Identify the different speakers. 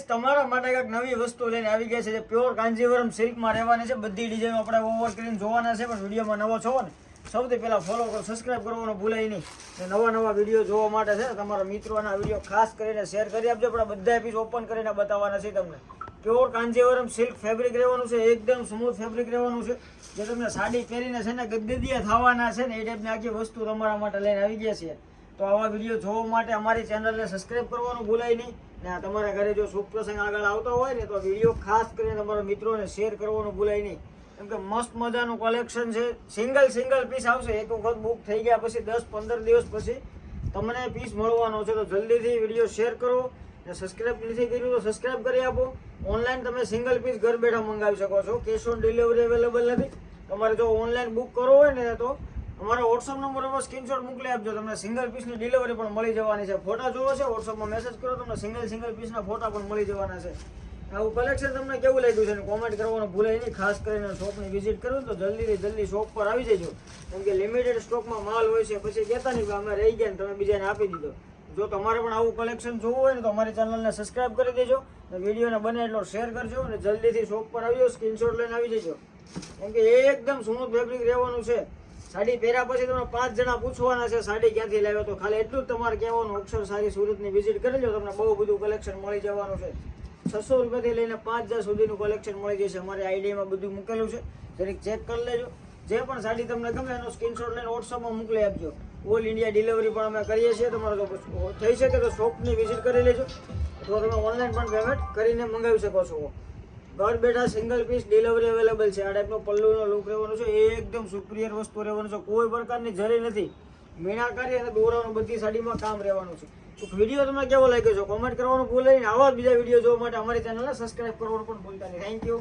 Speaker 1: Guys તમારા માટે એક નવી વસ્તુ લઈને આવી ગયા છે જે પ્યોર કાંજીવરમ સિલ્કમાં રહેવાની છે. બધી ડિઝાઇન આપણે ઓવર કરીને જોવાના છે. પણ વિડીયોમાં નવો છો ને સૌથી પહેલા ફોલો કરો, સબસ્ક્રાઇબ કરવાનું ભૂલાય નહીં. નવા વિડીયો જોવા માટે છે તમારા મિત્રોના વિડીયો ખાસ કરીને શેર કરી આપજો. આપણે બધા પીસ ઓપન કરીને બતાવવાના છે તમને. પ્યોર કાંજીવરમ સિલ્ક ફેબ્રિક રહેવાનું છે, એકદમ સ્મૂથ ફેબ્રિક રહેવાનું છે. જે તમને સાડી પહેરીને છે ને ગદગદિયા થવાના છે ને એ ટાઈપની આખી વસ્તુ તમારા માટે લઈને આવી ગયા છે. તો આવા વિડીયો જોવા માટે અમારી ચેનલને સબસ્ક્રાઇબ કરવાનું ભૂલાય નહીં. ને તમારા ઘરે જો શુભ પ્રસંગ આગળ આવતો હોય ને તો વિડીયો ખાસ કરીને તમારા મિત્રોને શેર કરવાનું ભૂલાય નહીં. કેમ કે મસ્ત મજાનું કલેક્શન છે. સિંગલ પીસ આવશે. એક વખત બુક થઈ ગયા પછી 10-15 દિવસ પછી તમને પીસ મળવાનો છે. તો જલ્દીથી વિડીયો શેર કરો ને સબસ્ક્રાઇબ નથી કર્યું તો સબસ્ક્રાઇબ કરી આપો. ઓનલાઈન તમે સિંગલ પીસ ઘર બેઠા મંગાવી શકો છો. કેશ ઓન ડિલિવરી અવેલેબલ નથી. તમારે જો ઓનલાઈન બુક કરવો હોય ને તો અમારા વોટ્સઅપ નંબર ઉપર સ્ક્રીનશોટ મોકલી આપજો. તમને સિંગલ પીસની ડિલિવરી પણ મળી જવાની છે. ફોટા જોવો છે વોટ્સઅપમાં મેસેજ કરો, તમને સિંગલ પીસના ફોટા પણ મળી જવાના છે. આવું કલેક્શન તમને કેવું લાગ્યું છે કોમેન્ટ કરવાનું ભૂલાય નહીં. ખાસ કરીને શોપની વિઝિટ કરવું તો જલ્દી શોપ પર આવી જજો. કેમ કે લિમિટેડ સ્ટોકમાં માલ હોય છે. પછી કહેતા નહીં કે અમે રહી ગયા ને તમે બીજાને આપી દીધો. જો તમારે પણ આવું કલેક્શન જોવું હોય ને તો અમારી ચેનલને સબસ્ક્રાઇબ કરી દેજો. વિડીયોને બને એટલો શેર કરજો અને જલ્દીથી શોપ પર આવજો. સ્ક્રીનશોટ લઈને આવી જજો. કેમ કે એકદમ સ્મૂથ ફેબ્રિક રહેવાનું છે. સાડી પહેર્યા પછી તમને 5 જણા પૂછવાના છે સાડી ક્યાંથી લાવ્યો. તો ખાલી એટલું જ તમારે કહેવાનું અક્ષર સારી સુરતની વિઝિટ કરી લો. તમને બહુ બધું કલેક્શન મળી જવાનું છે. 600 રૂપિયાથી લઈને 5000 સુધીનું કલેક્શન મળી જશે. અમારી આઈડીમાં બધું મૂકેલું છે, જરીક ચેક કરી લેજો. જે પણ સાડી તમને ગમે એનો સ્ક્રીનશોટ લઈને વોટ્સઅપમાં મોકલી આપજો. ઓલ ઇન્ડિયા ડિલિવરી પણ અમે કરીએ છીએ. તમારે જો થઈ શકે તો શોપની વિઝિટ કરી લેજો અથવા તમે ઓનલાઈન પણ પેમેન્ટ કરીને મંગાવી શકો છો. ઘર બેઠા સિંગલ પીસ ડિલિવરી અવેલેબલ છે. આ ટાઈપનો પલ્લુનો લુક રહેવાનો છે. એકદમ સુપિરિયર વસ્તુ રહેવાનું છે. કોઈ પ્રકારની જરી નથી. મીનાકારી અને દોરાનું બધી સાડીમાં કામ રહેવાનું છે. તો વિડીયો તમને કેવો લાગ્યો છે કોમેન્ટ કરવાનું ભૂલાય નહીં. આવા બીજા વિડીયો જોવા માટે અમારી ચેનલને સબસ્ક્રાઇબ કરવાનું પણ ભૂલતા નહીં. Thank you.